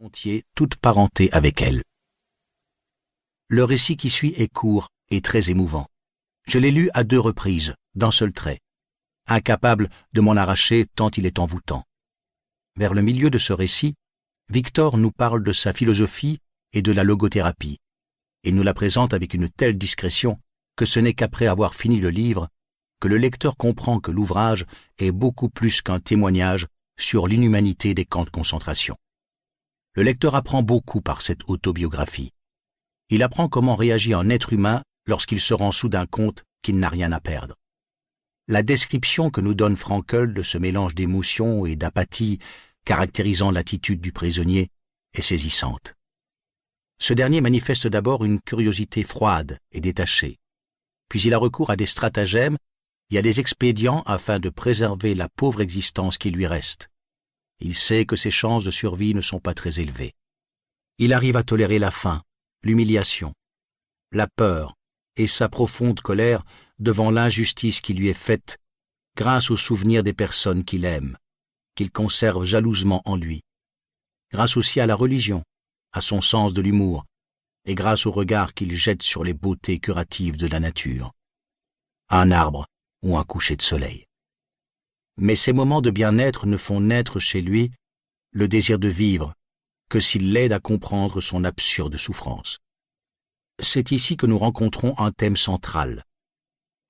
entier toute parenté avec elle. Le récit qui suit est court et très émouvant. Je l'ai lu à 2 reprises, d'un seul trait, incapable de m'en arracher tant il est envoûtant. Vers le milieu de ce récit, Victor nous parle de sa philosophie et de la logothérapie. Il nous la présente avec une telle discrétion que ce n'est qu'après avoir fini le livre que le lecteur comprend que l'ouvrage est beaucoup plus qu'un témoignage sur l'inhumanité des camps de concentration. Le lecteur apprend beaucoup par cette autobiographie. Il apprend comment réagit un être humain lorsqu'il se rend soudain compte qu'il n'a rien à perdre. La description que nous donne Frankl de ce mélange d'émotions et d'apathie caractérisant l'attitude du prisonnier est saisissante. Ce dernier manifeste d'abord une curiosité froide et détachée, puis il a recours à des stratagèmes et à des expédients afin de préserver la pauvre existence qui lui reste. Il sait que ses chances de survie ne sont pas très élevées. Il arrive à tolérer la faim, l'humiliation, la peur et sa profonde colère devant l'injustice qui lui est faite grâce au souvenir des personnes qu'il aime, qu'il conserve jalousement en lui, grâce aussi à la religion, à son sens de l'humour et grâce au regard qu'il jette sur les beautés curatives de la nature, un arbre ou un coucher de soleil. Mais ces moments de bien-être ne font naître chez lui le désir de vivre que s'il l'aide à comprendre son absurde souffrance. C'est ici que nous rencontrons un thème central.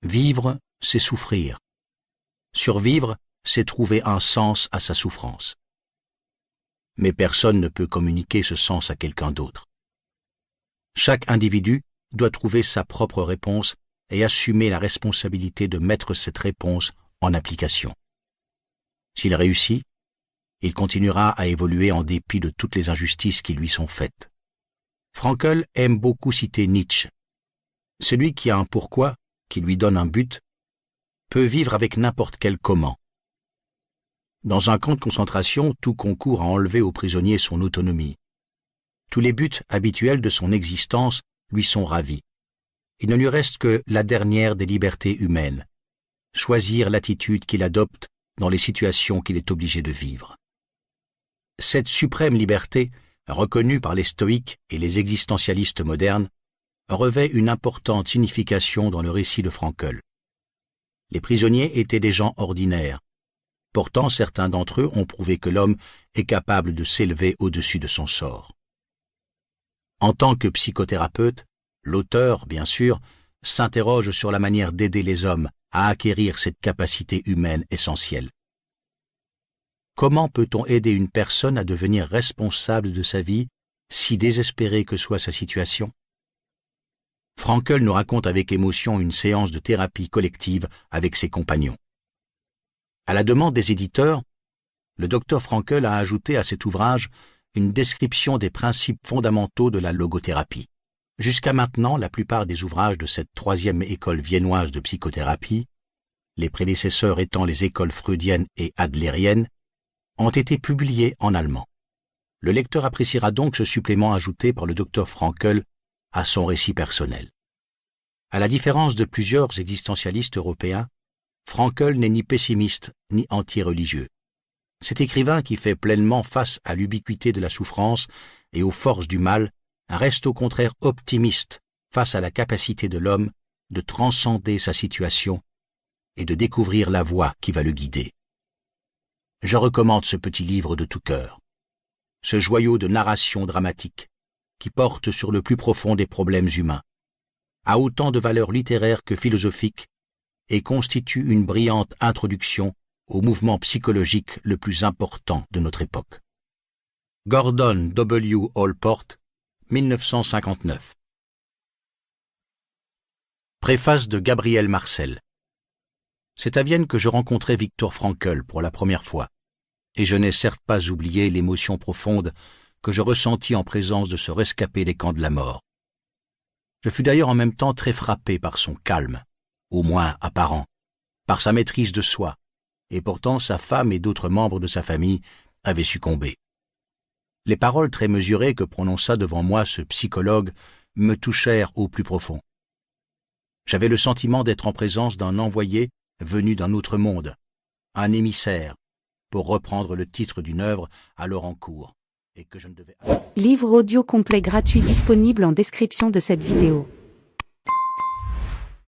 Vivre, c'est souffrir. Survivre, c'est trouver un sens à sa souffrance. Mais personne ne peut communiquer ce sens à quelqu'un d'autre. Chaque individu doit trouver sa propre réponse et assumer la responsabilité de mettre cette réponse en application. S'il réussit, il continuera à évoluer en dépit de toutes les injustices qui lui sont faites. Frankl aime beaucoup citer Nietzsche. Celui qui a un pourquoi, qui lui donne un but, peut vivre avec n'importe quel comment. Dans un camp de concentration, tout concourt à enlever au prisonnier son autonomie. Tous les buts habituels de son existence lui sont ravis. Il ne lui reste que la dernière des libertés humaines, choisir l'attitude qu'il adopte dans les situations qu'il est obligé de vivre. Cette suprême liberté, reconnue par les stoïques et les existentialistes modernes, revêt une importante signification dans le récit de Frankl. Les prisonniers étaient des gens ordinaires. Pourtant, certains d'entre eux ont prouvé que l'homme est capable de s'élever au-dessus de son sort. En tant que psychothérapeute, l'auteur, bien sûr, s'interroge sur la manière d'aider les hommes à acquérir cette capacité humaine essentielle. Comment peut-on aider une personne à devenir responsable de sa vie, si désespérée que soit sa situation ? Frankl nous raconte avec émotion une séance de thérapie collective avec ses compagnons. À la demande des éditeurs, le docteur Frankl a ajouté à cet ouvrage une description des principes fondamentaux de la logothérapie. Jusqu'à maintenant, la plupart des ouvrages de cette 3e école viennoise de psychothérapie, les prédécesseurs étant les écoles freudiennes et adlériennes, ont été publiés en allemand. Le lecteur appréciera donc ce supplément ajouté par le docteur Frankl à son récit personnel. À la différence de plusieurs existentialistes européens, Frankl n'est ni pessimiste ni anti-religieux. Cet écrivain qui fait pleinement face à l'ubiquité de la souffrance et aux forces du mal reste au contraire optimiste face à la capacité de l'homme de transcender sa situation et de découvrir la voie qui va le guider. Je recommande ce petit livre de tout cœur, ce joyau de narration dramatique qui porte sur le plus profond des problèmes humains, a autant de valeur littéraire que philosophique et constitue une brillante introduction au mouvement psychologique le plus important de notre époque. Gordon W. Allport, 1959. Préface de Gabriel Marcel. C'est à Vienne que je rencontrai Viktor Frankl pour la première fois, et je n'ai certes pas oublié l'émotion profonde que je ressentis en présence de ce rescapé des camps de la mort. Je fus d'ailleurs en même temps très frappé par son calme, au moins apparent, par sa maîtrise de soi, et pourtant sa femme et d'autres membres de sa famille avaient succombé. Les paroles très mesurées que prononça devant moi ce psychologue me touchèrent au plus profond. J'avais le sentiment d'être en présence d'un envoyé venu d'un autre monde, un émissaire, pour reprendre le titre d'une œuvre alors en cours. et que je ne devais... Livre audio complet gratuit disponible en description de cette vidéo.